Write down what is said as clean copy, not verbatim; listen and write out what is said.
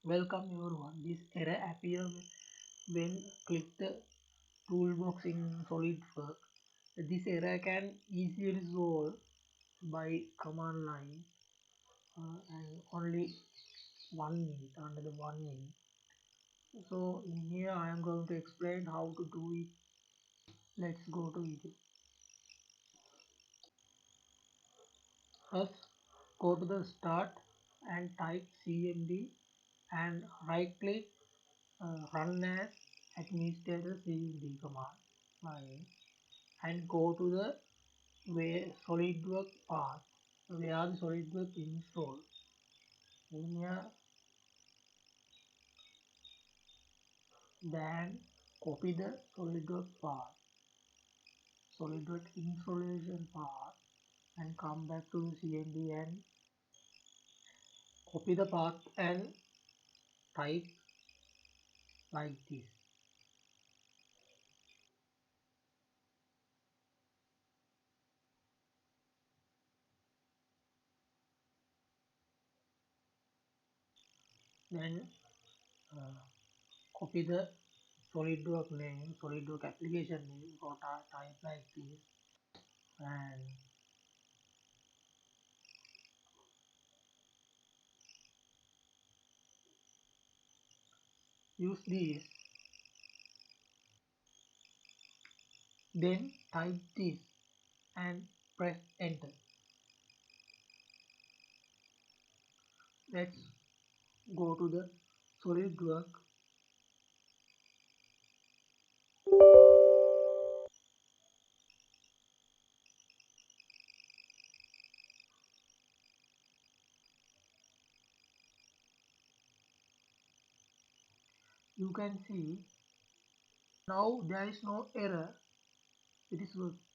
Welcome everyone. This error appears when click the toolbox in SolidWorks. This error can easily solve by command line and only 1 minute, under the 1 minute. So in here I am going to explain how to do it. Let's go to it. First, go to the start and type cmd and right click run as administrator cmd command line and go to the where SolidWorks path where the SolidWorks install. In here, then copy the SolidWorks path, SolidWorks installation path, and come back to the CMD and copy the path and type like this. Then uh, copy the SolidWorks name, SolidWorks application name, or type like this, and use this. Then type this and press enter. Let's go to the SolidWorks. You can see now there is no error. It is working.